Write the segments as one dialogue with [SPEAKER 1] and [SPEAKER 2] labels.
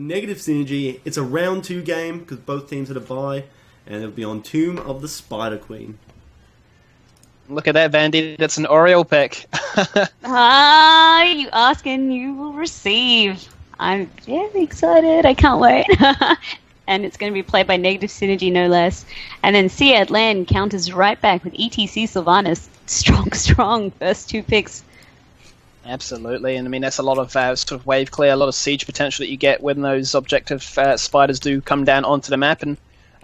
[SPEAKER 1] Negative Synergy. It's a round 2 game because both teams had a bye, and it'll be on Tomb of the Spider Queen.
[SPEAKER 2] Look at that, Vandy. That's an Oriole pick.
[SPEAKER 3] You ask and you will receive. I'm very excited. I can't wait. And it's going to be played by Negative Synergy, no less. And then Seat LAN counters right back with ETC Sylvanas. Strong first 2 picks.
[SPEAKER 2] Absolutely, and I mean that's a lot of sort of wave clear, a lot of siege potential that you get when those objective spiders do come down onto the map. And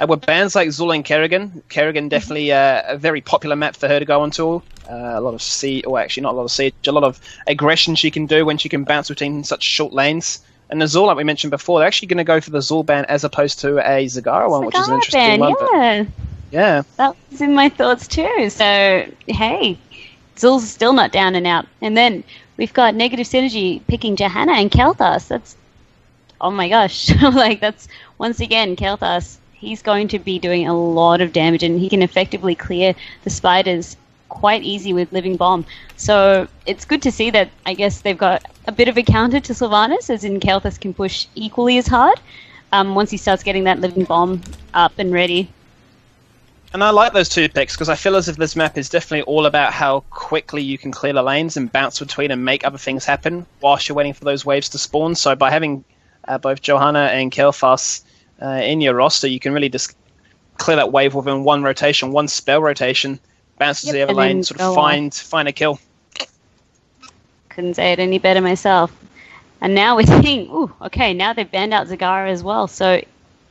[SPEAKER 2] with bands like Zul and Kerrigan definitely a very popular map for her to go onto. A lot of siege, or actually not a lot of siege, a lot of aggression she can do when she can bounce between such short lanes. And the Zul, like we mentioned before, they're actually going to go for the Zul ban as opposed to a Zagara one, which is an interesting one.
[SPEAKER 3] Yeah.
[SPEAKER 2] Yeah,
[SPEAKER 3] that was in my thoughts too. So hey, Zul's still not down and out. And then we've got Negative Synergy picking Johanna and Kel'Thas. That's, oh my gosh. Like, that's, once again, Kel'Thas, he's going to be doing a lot of damage, and he can effectively clear the spiders quite easy with Living Bomb. So it's good to see that, I guess, they've got a bit of a counter to Sylvanas, as in Kel'Thas can push equally as hard once he starts getting that Living Bomb up and ready.
[SPEAKER 2] And I like those 2 picks because I feel as if this map is definitely all about how quickly you can clear the lanes and bounce between and make other things happen whilst you're waiting for those waves to spawn. So by having both Johanna and Kel'Thas in your roster, you can really just clear that wave within one rotation, one spell rotation, bounce to the other lane, sort of find a kill.
[SPEAKER 3] Couldn't say it any better myself. And now we're thinking, now they've banned out Zagara as well. So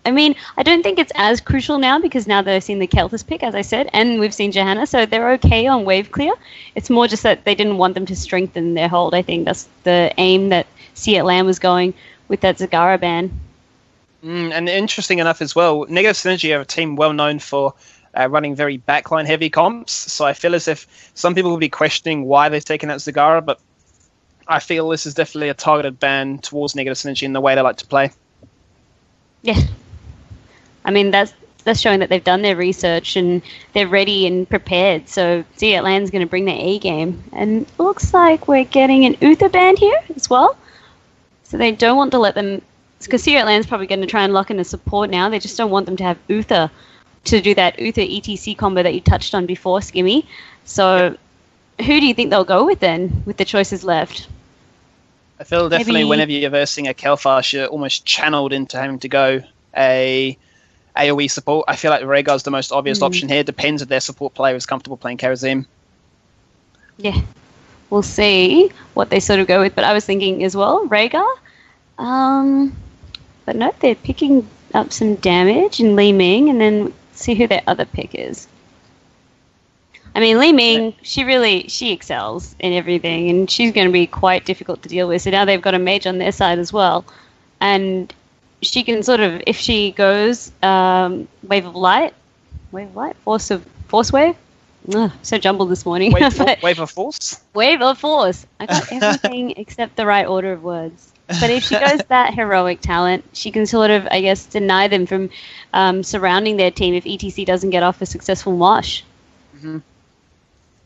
[SPEAKER 3] I mean, I don't think it's as crucial now because now they've seen the Kel'Thas pick, as I said, and we've seen Johanna, so they're okay on wave clear. It's more just that they didn't want them to strengthen their hold. I think that's the aim that Seat LAN was going with that Zagara ban.
[SPEAKER 2] And interesting enough as well, Negative Synergy are a team well known for running very backline heavy comps, so I feel as if some people will be questioning why they've taken out Zagara, but I feel this is definitely a targeted ban towards Negative Synergy in the way they like to play.
[SPEAKER 3] Yeah. I mean, that's showing that they've done their research and they're ready and prepared. So Seat LAN's going to bring their A game. And it looks like we're getting an Uther band here as well. So they don't want to let them... Because Seat LAN's probably going to try and lock in a support now. They just don't want them to have Uther to do that Uther ETC combo that you touched on before, Skimmy. So who do you think they'll go with then, with the choices left?
[SPEAKER 2] I feel definitely whenever you're versing a Kel'Thas, you're almost channeled into having to go a AoE support. I feel like Rhaegar's the most obvious option here. Depends if their support player is comfortable playing Karazim.
[SPEAKER 3] Yeah, we'll see what they sort of go with. But I was thinking as well, Rhaegar. But no, they're picking up some damage in Li Ming, and then see who their other pick is. I mean, Li Ming, she excels in everything, and she's going to be quite difficult to deal with. So now they've got a mage on their side as well, and she can sort of, if she goes Wave of Light, Force Wave? Ugh, so jumbled this morning.
[SPEAKER 2] Wave of Force?
[SPEAKER 3] Wave of Force. I got everything except the right order of words. But if she goes that heroic talent, she can sort of, I guess, deny them from surrounding their team if ETC doesn't get off a successful mosh.
[SPEAKER 2] Mm-hmm.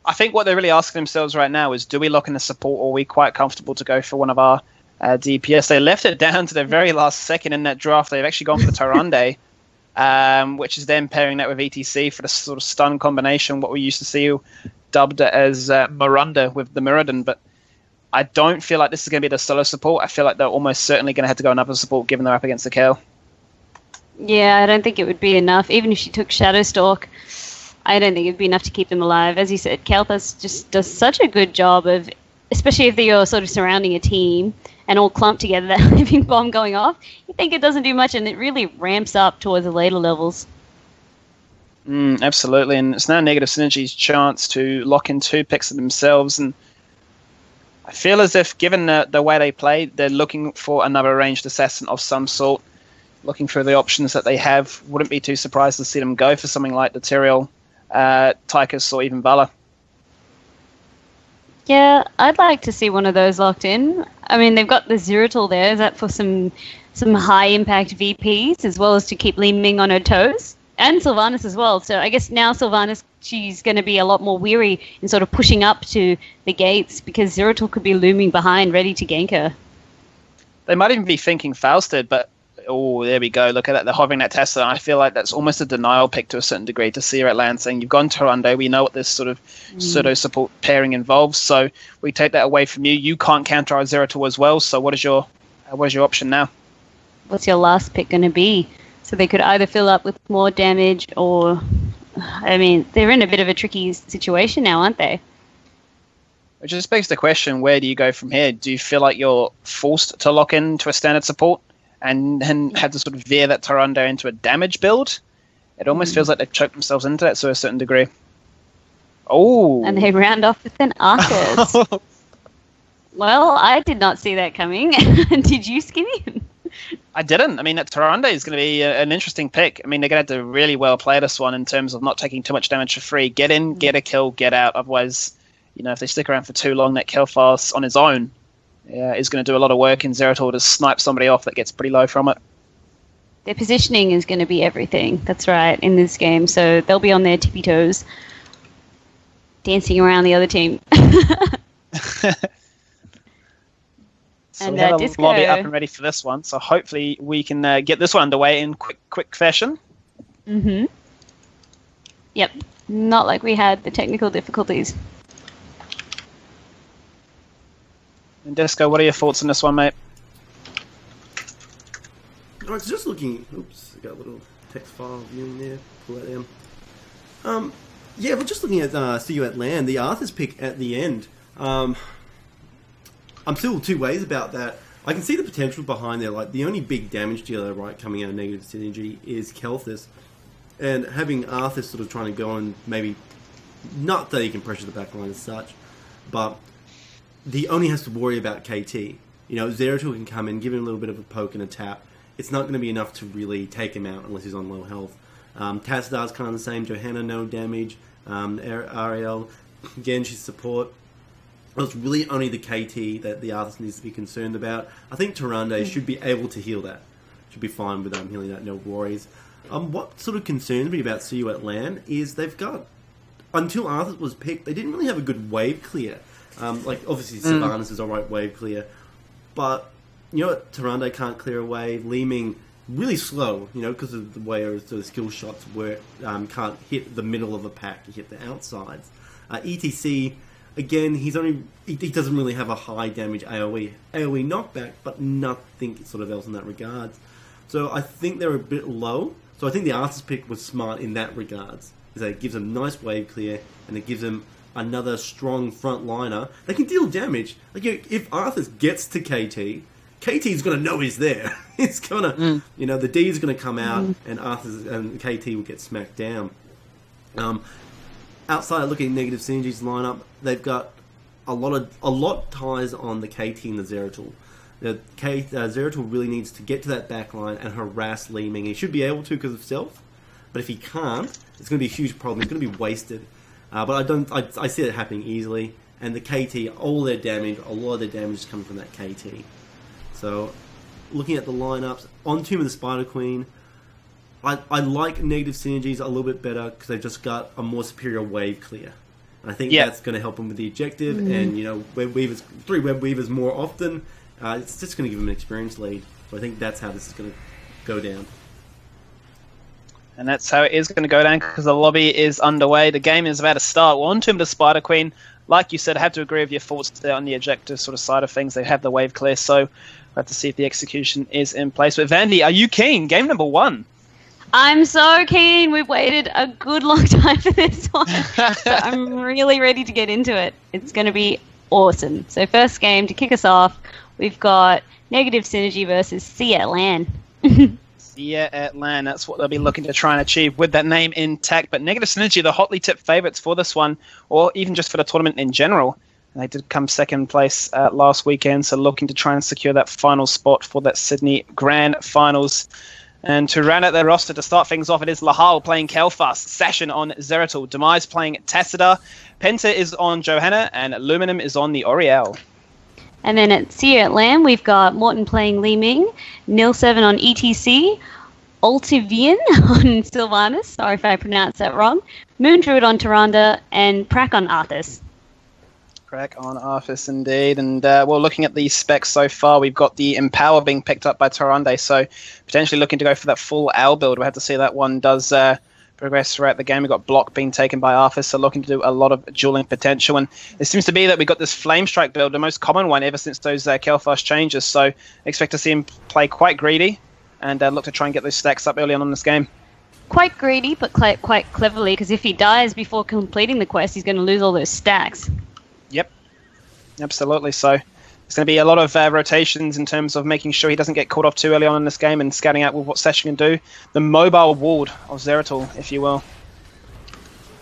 [SPEAKER 2] I think what they're really asking themselves right now is, do we lock in the support, or are we quite comfortable to go for one of our DPS? They left it down to the very last second in that draft. They've actually gone for the Tyrande, which is then pairing that with ETC for the sort of stun combination, what we used to see dubbed as Miranda with the Mirrodin. But I don't feel like this is going to be the solo support. I feel like they're almost certainly going to have to go another support given they're up against the Kayle.
[SPEAKER 3] Yeah, I don't think it would be enough. Even if she took Shadowstalk, I don't think it would be enough to keep them alive. As you said, Kel'Thas just does such a good job of, especially if you're sort of surrounding a team and all clumped together, that living bomb going off, you think it doesn't do much, and it really ramps up towards the later levels.
[SPEAKER 2] Absolutely, and it's now Negative Synergy's chance to lock in 2 picks of themselves, and I feel as if, given the way they play, they're looking for another ranged assassin of some sort, looking for the options that they have. Wouldn't be too surprised to see them go for something like the Tyrael, Tychus, or even Vala.
[SPEAKER 3] Yeah, I'd like to see one of those locked in. I mean, they've got the Zeratul there. Is that for some high-impact VPs, as well as to keep Li Ming on her toes? And Sylvanas as well. So I guess now Sylvanas, she's going to be a lot more weary in sort of pushing up to the gates, because Zeratul could be looming behind, ready to gank her.
[SPEAKER 2] They might even be thinking Fausted, but Oh, there we go. Look at that. They're hovering that Tesla. I feel like that's almost a denial pick to a certain degree to see her at LAN saying, you've gone to Toronto. We know what this sort of pseudo-support pairing involves. So we take that away from you. You can't counter our Zeratul as well. So what is your option now?
[SPEAKER 3] What's your last pick going to be? So they could either fill up with more damage or... I mean, they're in a bit of a tricky situation now, aren't they?
[SPEAKER 2] Which just begs the question, where do you go from here? Do you feel like you're forced to lock into a standard support and have to sort of veer that Toronto into a damage build? It almost feels like they've choked themselves into that to a certain degree. Oh! And
[SPEAKER 3] they round off with an Arcus. Well, I did not see that coming. Did you, Skinny?
[SPEAKER 2] I didn't. I mean, that Toronto is going to be an interesting pick. I mean, they're going to have to really well play this one in terms of not taking too much damage for free. Get in, get a kill, get out. Otherwise... if they stick around for too long, that Qualifiers on his own is going to do a lot of work in Zeratul to snipe somebody off that gets pretty low from it.
[SPEAKER 3] Their positioning is going to be everything. That's right, in this game. So they'll be on their tippy toes, dancing around the other team.
[SPEAKER 2] So
[SPEAKER 3] and
[SPEAKER 2] we have a
[SPEAKER 3] Disco.
[SPEAKER 2] lobby up and ready for this one. So hopefully we can get this one underway in quick fashion.
[SPEAKER 3] Mm-hmm. Yep. Not like we had the technical difficulties.
[SPEAKER 2] And Disco, what are your thoughts on this one, mate?
[SPEAKER 1] I was just looking... Oops, I got a little text file viewing there. Pull that down. Yeah, we're just looking at See You at LAN, the Arthur's pick at the end. I'm still two ways about that. I can see the potential behind there. Like, the only big damage dealer, right, coming out of negative synergy is Kelthus. And having Arthur sort of trying to go and maybe... Not that he can pressure the backline as such, but... He only has to worry about KT. Zeratul can come in, give him a little bit of a poke and a tap. It's not going to be enough to really take him out unless he's on low health. Tassadar's kind of the same. Johanna, no damage. Ariel, again, she's support. It's really only the KT that the artist needs to be concerned about. I think Tyrande should be able to heal that. Should be fine with healing that, no worries. What sort of concerns me about See You at LAN is they've got... Until Arthur was picked, they didn't really have a good wave clear. Obviously, Sylvanas is alright wave clear. But, Tyrande can't clear a wave. Leeming, really slow, because of the way the skill shots work. Can't hit the middle of a pack, you hit the outsides. ETC, again, he doesn't really have a high damage AoE knockback, but nothing sort of else in that regard. So I think they're a bit low. So I think the Arthur's pick was smart in that regards. Is that it gives them nice wave clear, and it gives them another strong frontliner. They can deal damage. If Arthur gets to KT, KT's going to know he's there. It's going to, the D's going to come out, and KT will get smacked down. Outside of looking at negative synergies lineup, they've got a lot ties on the KT and the Zeratul. Zeratul really needs to get to that backline and harass Leeming. He should be able to because of stealth, but if he can't, it's going to be a huge problem. It's going to be wasted. But I see it happening easily. And the KT, a lot of their damage is coming from that KT. So, looking at the lineups, on Tomb of the Spider Queen, I like negative synergies a little bit better because they've just got a more superior wave clear. And I think that's going to help them with the objective. And, Web Weavers, 3 Web Weavers more often, it's just going to give them an experience lead. So I think that's how this is going to go down.
[SPEAKER 2] And that's how it is going to go down because the lobby is underway. The game is about to start. Well, on Tomb of the Spider Queen, like you said, I have to agree with your thoughts there on the objective sort of side of things. They have the wave clear, so we'll have to see if the execution is in place. But Vandy, are you keen? Game number 1.
[SPEAKER 3] I'm so keen. We've waited a good long time for this one. So I'm really ready to get into it. It's going to be awesome. So first game, to kick us off, we've got Negative Synergy versus See at LAN.
[SPEAKER 2] Yeah, at LAN, that's what they'll be looking to try and achieve with that name intact. But Negative Synergy, the hotly tipped favourites for this one, or even just for the tournament in general. And they did come second place last weekend, so looking to try and secure that final spot for that Sydney Grand Finals. And to round out their roster, to start things off, it is Lahal playing Kelfas, Sashin on Zeratul, Demise playing Tassadar, Penta is on Johanna, and Aluminum is on the Oriel.
[SPEAKER 3] And then at See You at LAN, we've got Morton playing Li Ming, Nil7 on ETC, Altivian on Sylvanas, sorry if I pronounced that wrong, Moondruid on Tyrande, and Prak on Arthas.
[SPEAKER 2] Crack on Arthas indeed. And well, looking at the specs so far, we've got the Empower being picked up by Torande, so potentially looking to go for that full Owl build. We'll have to see that one does progress throughout the game. We've got Block being taken by Arthas, so looking to do a lot of dueling potential. And it seems to be that we've got this Flame Strike build, the most common one ever since those Kel'Thas changes, so expect to see him play quite greedy and look to try and get those stacks up early on in this game.
[SPEAKER 3] Quite greedy, but quite cleverly, because if he dies before completing the quest, he's going to lose all those stacks.
[SPEAKER 2] Yep, absolutely. So there's going to be a lot of rotations in terms of making sure he doesn't get caught off too early on in this game and scouting out what Sasha can do. The mobile ward of Zeratul, if you will.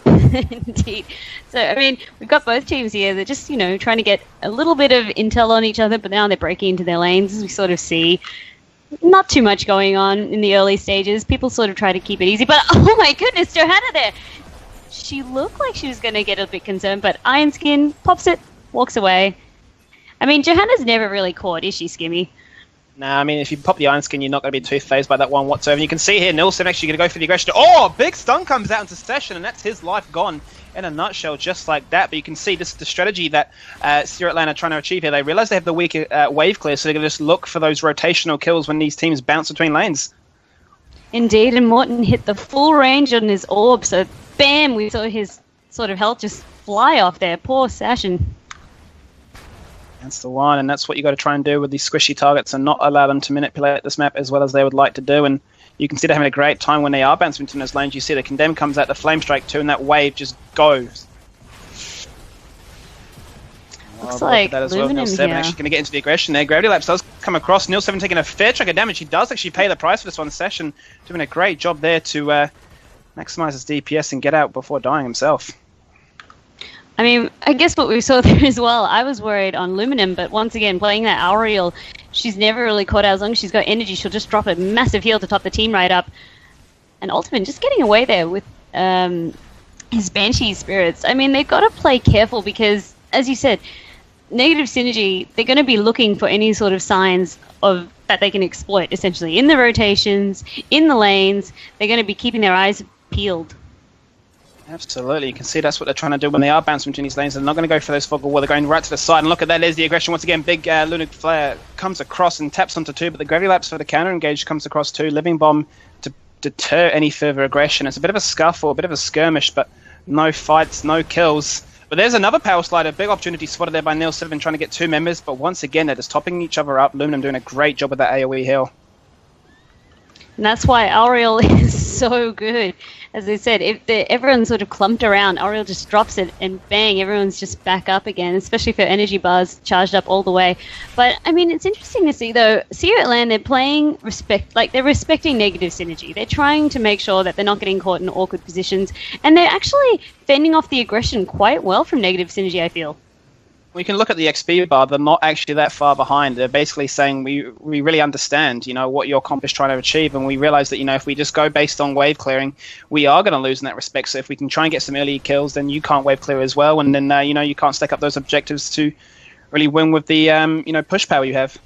[SPEAKER 3] Indeed. So, I mean, we've got both teams here. They're just, trying to get a little bit of intel on each other, but now they're breaking into their lanes, as we sort of see. Not too much going on in the early stages. People sort of try to keep it easy, but oh my goodness, Johanna there! She looked like she was going to get a bit concerned, but Iron Skin pops it, walks away. I mean, Johanna's never really caught, is she, Skimmy?
[SPEAKER 2] Nah, I mean, if you pop the Iron Skin, you're not going to be too phased by that one whatsoever. And you can see here, Nilsen actually going to go for the aggression. Oh, big stun comes out into Session, and that's his life gone in a nutshell, just like that. But you can see this is the strategy that LAN are trying to achieve here. They realize they have the weaker wave clear, so they're going to just look for those rotational kills when these teams bounce between lanes.
[SPEAKER 3] Indeed, and Morton hit the full range on his orb, so bam, we saw his sort of health just fly off there. Poor Session.
[SPEAKER 2] That's the one, and that's what you got to try and do with these squishy targets and not allow them to manipulate this map as well as they would like to do. And you can see they're having a great time when they are bouncing into those lanes. You see the Condemn comes out, the Flame Strike too, and that wave just goes.
[SPEAKER 3] Looks like
[SPEAKER 2] that as well.
[SPEAKER 3] Luminum
[SPEAKER 2] Nil7
[SPEAKER 3] here.
[SPEAKER 2] actually going to get into the aggression there. Gravity Lapse does come across. Nil7 taking a fair chunk of damage. He does actually pay the price for this one. Session doing a great job there to maximize his DPS and get out before dying himself.
[SPEAKER 3] I mean, I guess what we saw there as well, I was worried on Luminum, but once again, playing that Auriel, she's never really caught out. As long as she's got energy, she'll just drop a massive heal to top the team right up. And Ultimate just getting away there with his Banshee spirits. I mean, they've got to play careful because, as you said, negative synergy, they're going to be looking for any sort of signs of that they can exploit, essentially, in the rotations, in the lanes. They're going to be keeping their eyes peeled.
[SPEAKER 2] Absolutely, you can see that's what they're trying to do when they are bouncing between these lanes. They're not going to go for those fog of war. They're going right to the side, and look at that. There's the aggression once again. Big Lunar Flare comes across and taps onto two, but the Gravity Lapse for the counter engage comes across too. Living Bomb to deter any further aggression. It's a bit of a scuffle, a bit of a skirmish, but no fights, no kills. But there's another Power Slider. Big opportunity spotted there by Nil7 trying to get two members, but once again, they're just topping each other up. Luminum doing a great job with that AoE heal.
[SPEAKER 3] And that's why Auriel is so good. As I said, if everyone's sort of clumped around, Auriel just drops it and bang, everyone's just back up again, especially if their energy bars charged up all the way. But, I mean, it's interesting to see, though, Secret LAN, they're playing they're respecting negative synergy. They're trying to make sure that they're not getting caught in awkward positions, and they're actually fending off the aggression quite well from negative synergy, I feel.
[SPEAKER 2] We can look at the XP bar. They're not actually that far behind. They're basically saying we really understand, what your comp is trying to achieve, and we realize that, if we just go based on wave clearing, we are going to lose in that respect. So if we can try and get some early kills, then you can't wave clear as well, and then you can't stack up those objectives to really win with the push power you have.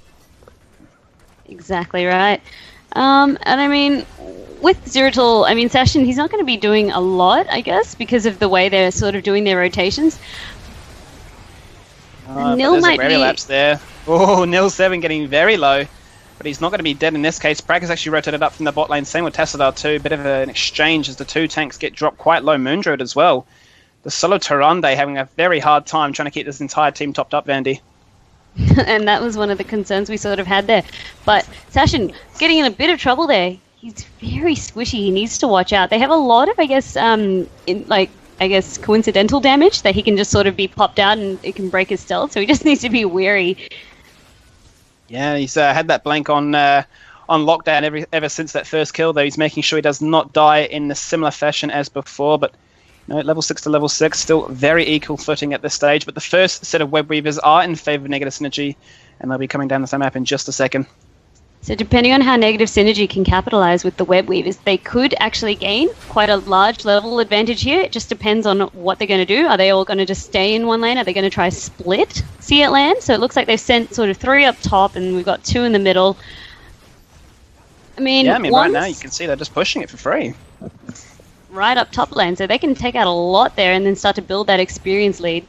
[SPEAKER 3] Exactly right. And I mean, with Zeratul, I mean, Sashin, he's not going to be doing a lot, I guess, because of the way they're sort of doing their rotations.
[SPEAKER 2] Nil might be lapse there. Oh, Nil7 getting very low, but he's not going to be dead in this case. Bragg has actually rotated up from the bot lane. Same with Tassadar too. Bit of an exchange as the two tanks get dropped quite low. Moondroid as well. The solo Tyrande having a very hard time trying to keep this entire team topped up, Vandy.
[SPEAKER 3] And that was one of the concerns we sort of had there. But Sashin getting in a bit of trouble there. He's very squishy. He needs to watch out. They have a lot of, I guess, coincidental damage that he can just sort of be popped out and it can break his stealth. So he just needs to be wary.
[SPEAKER 2] Yeah, he's had that blank on lockdown ever since that first kill, though. He's making sure he does not die in a similar fashion as before. But level 6 to level 6, still very equal footing at this stage. But the first set of Web Weavers are in favor of negative synergy, and they'll be coming down the same map in just a second.
[SPEAKER 3] So depending on how negative synergy can capitalize with the Web Weavers, they could actually gain quite a large level advantage here. It just depends on what they're going to do. Are they all going to just stay in one lane? Are they going to try split Secret LAN? So it looks like they've sent sort of 3 up top and we've got 2 in the middle.
[SPEAKER 2] Right now you can see they're just pushing it for free.
[SPEAKER 3] Right up top lane, so they can take out a lot there and then start to build that experience lead.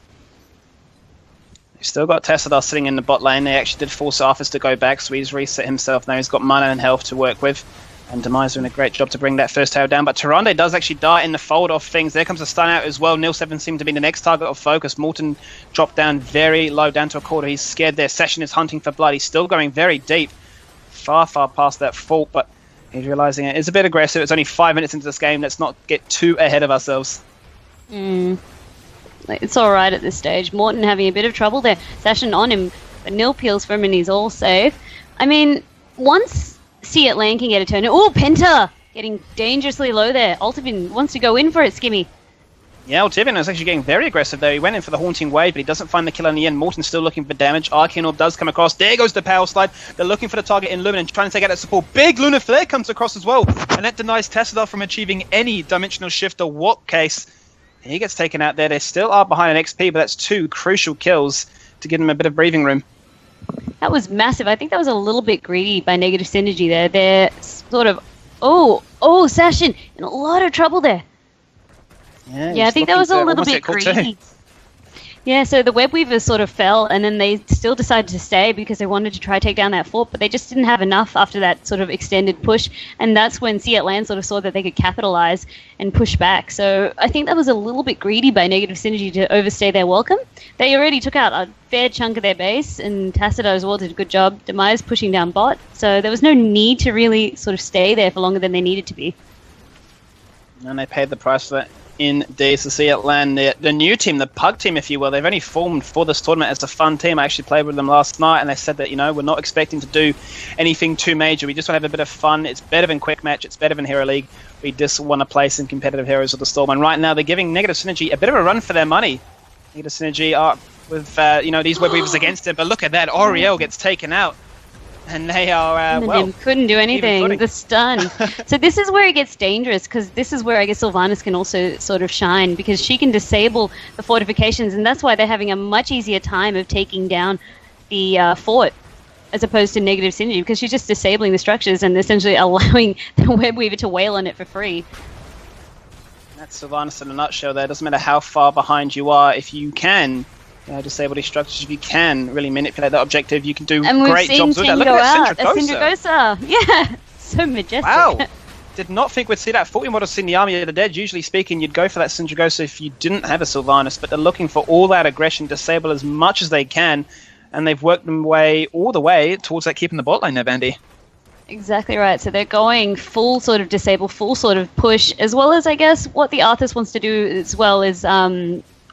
[SPEAKER 2] You've still got Tessadar sitting in the bot lane. They actually did force Arthas to go back, so he's reset himself now. He's got mana and health to work with. And Demise doing a great job to bring that first tower down. But Tyrande does actually die in the fold of things. There comes a stun out as well. Nil7 seemed to be the next target of focus. Morton dropped down very low, down to a quarter. He's scared there. Session is hunting for blood. He's still going very deep. Far, far past that fault, but he's realizing it is a bit aggressive. It's only 5 minutes into this game. Let's not get too ahead of ourselves.
[SPEAKER 3] It's alright at this stage. Morton having a bit of trouble there. Session on him, but Nil peels from him and he's all safe. I mean, once LAN can get a turn. Oh, Penta! Getting dangerously low there. Ultivin wants to go in for it, Skimmy.
[SPEAKER 2] Yeah, Ultivin is actually getting very aggressive there. He went in for the Haunting Wave, but he doesn't find the kill in the end. Morton's still looking for damage. Arcane Orb does come across. There goes the Power Slide. They're looking for the target in Lumen and trying to take out that support. Big Lunar Flare comes across as well, and that denies Tessadar from achieving any dimensional shift or what case. He gets taken out there. They still are behind an XP, but that's 2 crucial kills to give them a bit of breathing room.
[SPEAKER 3] That was massive. I think that was a little bit greedy by Negative Synergy there. They're sort of... Oh, Session! In a lot of trouble there. Yeah, I think that was a little bit greedy. Yeah, so the Web Weavers sort of fell, and then they still decided to stay because they wanted to try take down that fort, but they just didn't have enough after that sort of extended push, and that's when LAN sort of saw that they could capitalize and push back. So I think that was a little bit greedy by Negative Synergy to overstay their welcome. They already took out a fair chunk of their base, and Tassadar as well did a good job. Demise pushing down bot, so there was no need to really sort of stay there for longer than they needed to be.
[SPEAKER 2] And they paid the price for that. Indeed, to LAN, the new team, the Pug team, if you will, they've only formed for this tournament as a fun team. I actually played with them last night, and they said that, we're not expecting to do anything too major. We just want to have a bit of fun. It's better than Quick Match. It's better than Hero League. We just want to play some competitive Heroes of the Storm. And right now, they're giving Negative Synergy a bit of a run for their money. Negative Synergy are with, these Web Weavers against it, but look at that. Oriel gets taken out. And they are,
[SPEAKER 3] couldn't do anything. The stun. So this is where it gets dangerous, because this is where I guess Sylvanas can also sort of shine, because she can disable the fortifications, and that's why they're having a much easier time of taking down the fort, as opposed to Negative Synergy, because she's just disabling the structures and essentially allowing the Web Weaver to wail on it for free.
[SPEAKER 2] That's Sylvanas in a nutshell there. Doesn't matter how far behind you are, if you can... disable these structures. If you can really manipulate that objective, you can do great jobs with that. Look at that
[SPEAKER 3] Syndragosa. Yeah, so majestic.
[SPEAKER 2] Wow. Did not think we'd see that. Thought we might have seen the Army of the Dead. Usually speaking, you'd go for that Syndragosa if you didn't have a Sylvanas, but they're looking for all that aggression, disable as much as they can, and they've worked them way all the way towards that keeping the bot lane there, Bandy.
[SPEAKER 3] Exactly right. So they're going full sort of disable, full sort of push, as well as I guess what the Arthas wants to do as well is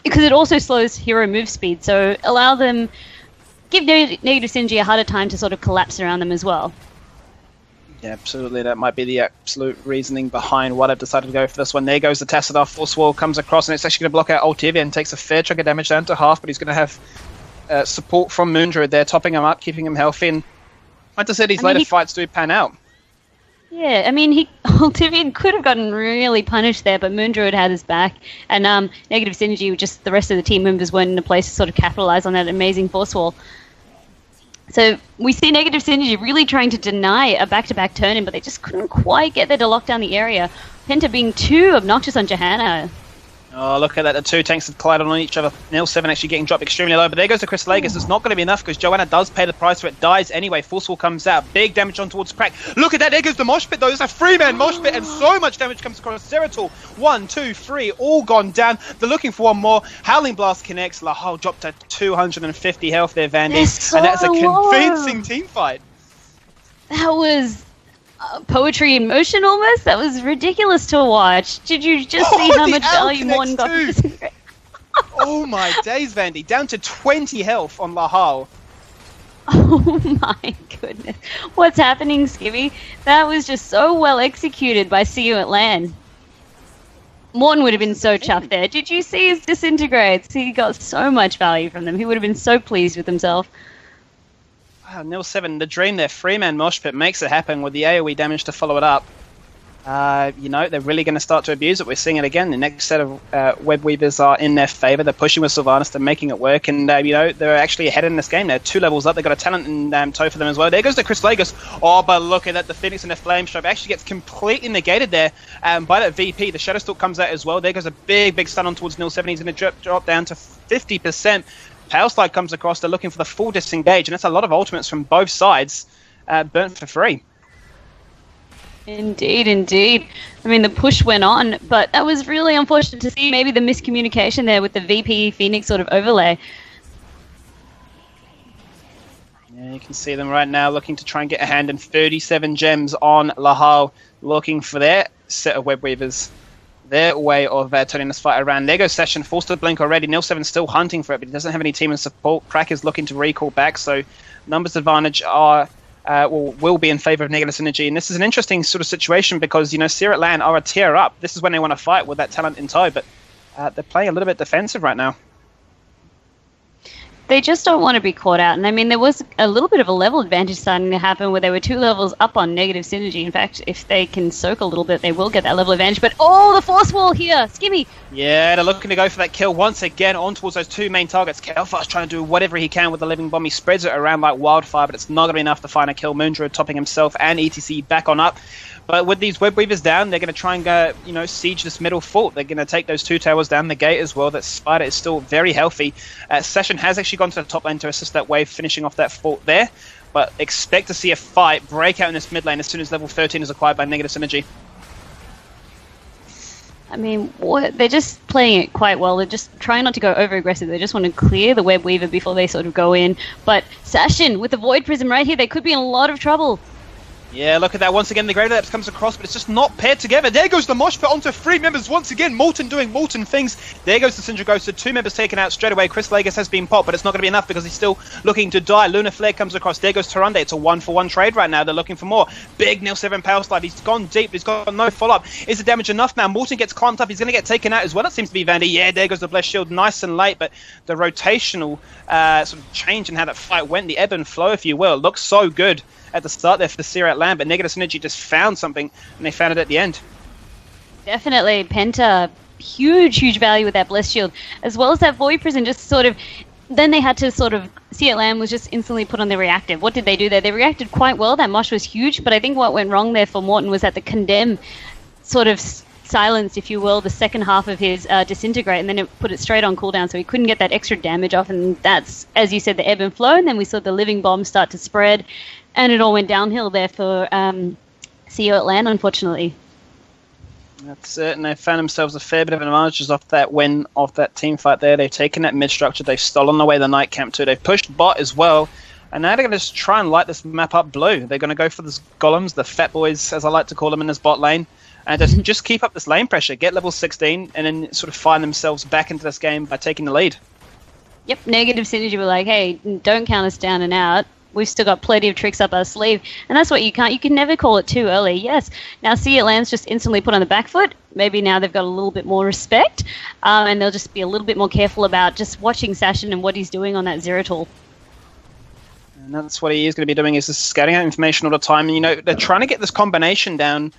[SPEAKER 3] because it also slows hero move speed, so allow them, give Negative Synergy a harder time to sort of collapse around them as well.
[SPEAKER 2] Yeah, absolutely. That might be the absolute reasoning behind what I've decided to go for this one. There goes the Tassadar. Force Wall comes across, and it's actually going to block out Ultivia and takes a fair chunk of damage down to half, but he's going to have support from Moondruid there, topping him up, keeping him healthy, and like I said, his later fights do pan out.
[SPEAKER 3] Yeah, I mean, Ultivian could have gotten really punished there, but Moondruid had his back, and Negative Synergy, just the rest of the team members weren't in a place to sort of capitalize on that amazing force wall. So we see Negative Synergy really trying to deny a back-to-back turn-in, but they just couldn't quite get there to lock down the area. Penta being too obnoxious on Johanna.
[SPEAKER 2] Oh, look at that. The two tanks have collided on each other. Nil7 actually getting dropped extremely low, but there goes the Chrysolagus. It's not going to be enough because Joanna does pay the price for it. Dies anyway. Forceful comes out. Big damage on towards Crack. Look at that. There goes the mosh pit, though. There's a 3-man mosh pit, and so much damage comes across Zeratul. 1, 2, 3, all gone down. They're looking for one more. Howling Blast connects. Lahal dropped to 250 health there, Vandy.
[SPEAKER 3] So
[SPEAKER 2] and that's a convincing team fight.
[SPEAKER 3] That was... poetry in motion almost. That was ridiculous to watch. Did you just see how much value Morton got from this?
[SPEAKER 2] Oh my days, Vandy. Down to 20 health on Lahal.
[SPEAKER 3] Oh my goodness. What's happening, Skivvy? That was just so well executed by See You at LAN. Morton would have been so chuffed there. Did you see his disintegrates? He got so much value from them. He would have been so pleased with himself.
[SPEAKER 2] Wow, Nil7, the dream there, 3-man mosh pit makes it happen with the AoE damage to follow it up. They're really going to start to abuse it. We're seeing it again. The next set of Web Weavers are in their favor. They're pushing with Sylvanas. They're making it work. And, they're actually ahead in this game. They're 2 levels up. They've got a talent in tow for them as well. There goes the Chrysolagus. Oh, but look at that. The Phoenix and the Flame Stripe actually gets completely negated there by that VP. The Shadowstalk comes out as well. There goes a big stun on towards Nil7. He's going to drop down to 50%. Power Slide comes across. They're looking for the full disengage, and that's a lot of ultimates from both sides burnt for free.
[SPEAKER 3] Indeed. I mean, the push went on, but that was really unfortunate to see. Maybe the miscommunication there with the VP Phoenix sort of overlay.
[SPEAKER 2] Yeah, you can see them right now looking to try and get a hand in 37 gems on Lahal, looking for their set of Web Weavers. Their way of turning this fight around. There goes Session, forced to blink already. Nil7 still hunting for it, but he doesn't have any team and support. Crack is looking to recall back, so numbers advantage are will be in favor of Negative Synergy. And this is an interesting sort of situation because, Sirat LAN are a tier up. This is when they want to fight with that talent in tow, but they're playing a little bit defensive right now.
[SPEAKER 3] They just don't want to be caught out. And I mean, there was a little bit of a level advantage starting to happen where they were 2 levels up on Negative Synergy. In fact, if they can soak a little bit, they will get that level advantage. But, the force wall here! Skimmy!
[SPEAKER 2] Yeah, they're looking to go for that kill once again on towards those 2 main targets. Kelfar's trying to do whatever he can with the Living Bomb. He spreads it around like wildfire, but it's not going to be enough to find a kill. Moondra topping himself and ETC back on up. But with these Web Weavers down, they're going to try and go, siege this middle fort. They're going to take those 2 towers down the gate as well. That Spider is still very healthy. Session has actually gone to the top lane to assist that wave, finishing off that fort there. But expect to see a fight break out in this mid lane as soon as level 13 is acquired by Negative Synergy.
[SPEAKER 3] I mean, they're just playing it quite well. They're just trying not to go over-aggressive. They just want to clear the Web Weaver before they sort of go in. But Session, with the Void Prism right here, they could be in a lot of trouble.
[SPEAKER 2] Yeah, look at that. Once again, the Greater Depths comes across, but it's just not paired together. There goes the mosh pit onto 3 members once again. Molten doing Molten things. There goes the Syndra Ghost. So 2 members taken out straight away. Chris Lagos has been popped, but it's not going to be enough because he's still looking to die. Lunar Flare comes across. There goes Tarunde. It's a 1-for-1 trade right now. They're looking for more. Big Nil7 Power Slide. He's gone deep. He's got no follow-up. Is the damage enough now? Molten gets clamped up. He's going to get taken out as well. It seems to be Vandy. Yeah, there goes the Blessed Shield. Nice and late, but the rotational sort of change in how that fight went, the ebb and flow, if you will, it looks so good at the start there for the Sirat LAN, but Negative Synergy just found something, and they found it at the end.
[SPEAKER 3] Definitely. Penta, huge value with that Blessed Shield, as well as that Void Prison just sort of... Then they had to sort of... Sirat LAN was just instantly put on the reactive. What did they do there? They reacted quite well. That mosh was huge, but I think what went wrong there for Morton was that the Condemn sort of silenced, if you will, the second half of his Disintegrate, and then it put it straight on cooldown, so he couldn't get that extra damage off, and that's, as you said, the ebb and flow, and then we saw the Living Bomb start to spread, and it all went downhill there for Sirat LAN, unfortunately.
[SPEAKER 2] That's it, and they found themselves a fair bit of advantages off that win, off that team fight there. They've taken that mid-structure, they've stolen away the Night Camp too, they've pushed bot as well, and now they're going to just try and light this map up blue. They're going to go for the golems, the fat boys, as I like to call them, in this bot lane, and just keep up this lane pressure, get level 16, and then sort of find themselves back into this game by taking the lead.
[SPEAKER 3] Yep, Negative Synergy were like, hey, don't count us down and out. We've still got plenty of tricks up our sleeve. And that's what you can never call it too early. Yes, now Sirat LAN's just instantly put on the back foot. Maybe now they've got a little bit more respect, and they'll just be a little bit more careful about just watching Sashin and what he's doing on that Zeratul.
[SPEAKER 2] And that's what he is going to be doing, is just scouting out information all the time. And, they're trying to get this combination down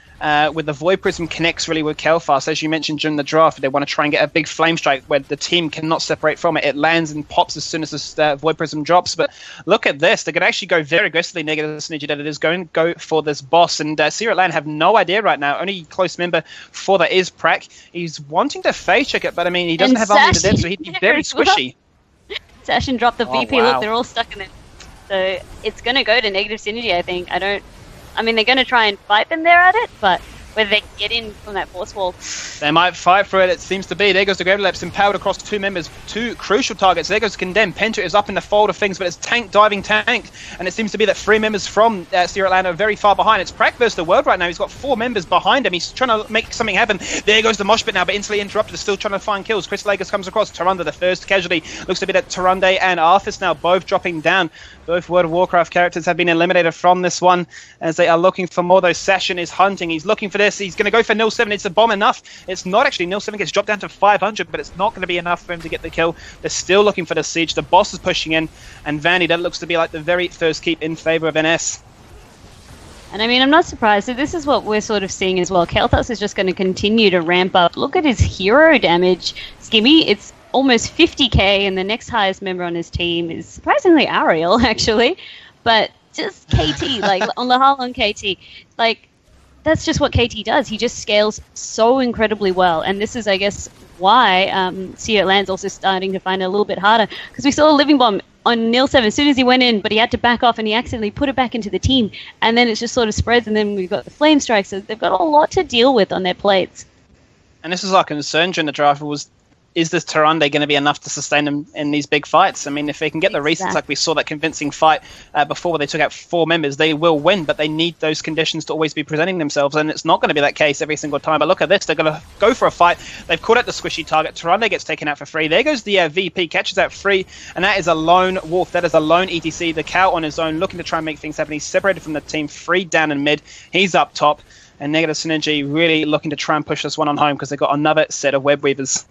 [SPEAKER 2] with the Void Prism connects really with Kelfast. As you mentioned during the draft, they want to try and get a big Flame Strike where the team cannot separate from it. It lands and pops as soon as this Void Prism drops. But look at this. They're going to actually go very aggressively Negative Synergy that it is going to go for this boss. And Sirat LAN have no idea right now. Only close member for that is Prak. He's wanting to phase check it, but he doesn't have unlimited death, so he'd be very squishy.
[SPEAKER 3] Sashin dropped the VP.
[SPEAKER 2] Wow.
[SPEAKER 3] Look, they're all stuck in it. So it's going to go to Negative Synergy, I think. They're going to try and fight them there at it, but whether they can get in from that force wall.
[SPEAKER 2] They might fight for it, it seems to be. There goes the Gravelapse, empowered across 2 members, 2 crucial targets. There goes Condemn. Penta is up in the fold of things, but it's diving tank. And it seems to be that 3 members from Sirat LAN are very far behind. It's Prak versus the world right now. He's got 4 members behind him. He's trying to make something happen. There goes the mosh pit now, but instantly interrupted. They're still trying to find kills. Chris Lagos comes across. Tarunde, the first casualty. Looks to be that Tarunde and Arthas now both dropping down. Both World of Warcraft characters have been eliminated from this one as they are looking for more, though. Sashin is hunting. He's looking for this. He's going to go for Nil7. It's a bomb enough. It's not actually. Nil7 gets dropped down to 500, but it's not going to be enough for him to get the kill. They're still looking for the siege. The boss is pushing in, and Vandy, that looks to be like the very first keep in favor of NS.
[SPEAKER 3] And I'm not surprised. So this is what we're sort of seeing as well. Kelthas is just going to continue to ramp up. Look at his hero damage. Skimmy, it's almost 50k, and the next highest member on his team is surprisingly Ariel, actually. But just KT, on Lahal on KT, that's just what KT does. He just scales so incredibly well. And this is, I guess, why Sea Land's also starting to find it a little bit harder. Because we saw a living bomb on Nil 7 as soon as he went in, but he had to back off and he accidentally put it back into the team. And then it just sort of spreads, and then we've got the flame strikes. So they've got a lot to deal with on their plates.
[SPEAKER 2] And this is our concern during the draft was, is this Tyrande going to be enough to sustain them in these big fights? I mean, if they can get the resets, like we saw that convincing fight before where they took out 4 members, they will win, but they need those conditions to always be presenting themselves, and it's not going to be that case every single time. But look at this, they're going to go for a fight. They've caught out the squishy target. Tyrande gets taken out for free. There goes the VP, catches out free, and that is a lone wolf. That is a lone ETC. The cow on his own, looking to try and make things happen. He's separated from the team, free down in mid. He's up top, and Negative Synergy really looking to try and push this one on home because they've got another set of web weavers.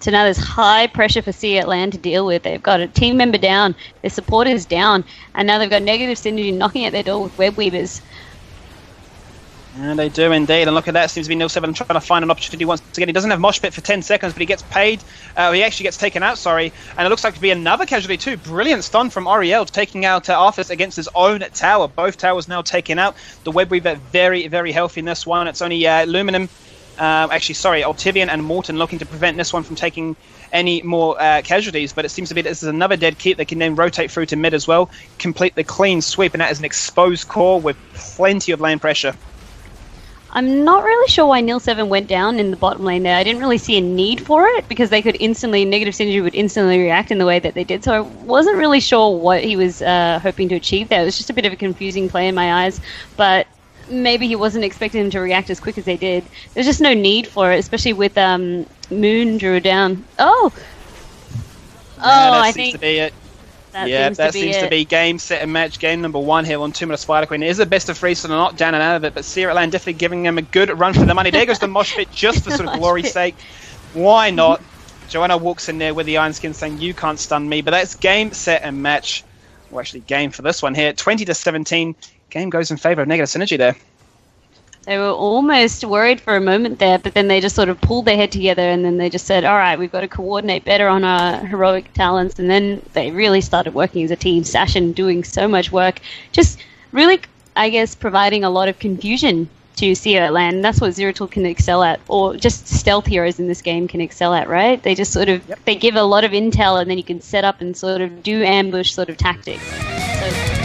[SPEAKER 3] So now there's high pressure for Sea Land to deal with. They've got a team member down, their supporters down, and now they've got Negative Synergy knocking at their door with web weavers.
[SPEAKER 2] And they do indeed, and look at that, seems to be Nil 7 trying to find an opportunity once again. He doesn't have Mosh Pit for 10 seconds, but he gets paid. He actually gets taken out, and it looks like to be another casualty too. Brilliant stun from Ariel, taking out Arthas against his own tower. Both towers now taken out. The web weaver very, very healthy in this one. It's only Luminum. Altivian and Morton looking to prevent this one from taking any more casualties, but it seems to be this is another dead kit that can then rotate through to mid as well, complete the clean sweep, and that is an exposed core with plenty of lane pressure.
[SPEAKER 3] I'm not really sure why Nil 7 went down in the bottom lane there. I didn't really see a need for it because they could Negative Synergy would instantly react in the way that they did, so I wasn't really sure what he was hoping to achieve there. It was just a bit of a confusing play in my eyes, but maybe he wasn't expecting them to react as quick as they did. There's just no need for it, especially with Moon drew down. I think
[SPEAKER 2] to be it. That seems to be game, set, and match. Game number 1 here on Tomb of the Spider Queen. It is the best of 3, so they're not down and out of it, but Sea Land definitely giving them a good run for the money. There goes the Mosh Pit just for sort of glory's sake. Why not? Joanna walks in there with the Iron Skin saying, you can't stun me, but that's game, set, and match. Well, actually game for this one here. 20-17. Game goes in favour of Negative Synergy there.
[SPEAKER 3] They were almost worried for a moment there, but then they just sort of pulled their head together and then they just said, all right, we've got to coordinate better on our heroic talents. And then they really started working as a team. Sashin doing so much work, just really, I guess, providing a lot of confusion to Sea Land. That's what Zeratul can excel at, or just stealth heroes in this game can excel at, right? They just sort of, they give a lot of intel and then you can set up and sort of do ambush sort of tactics. So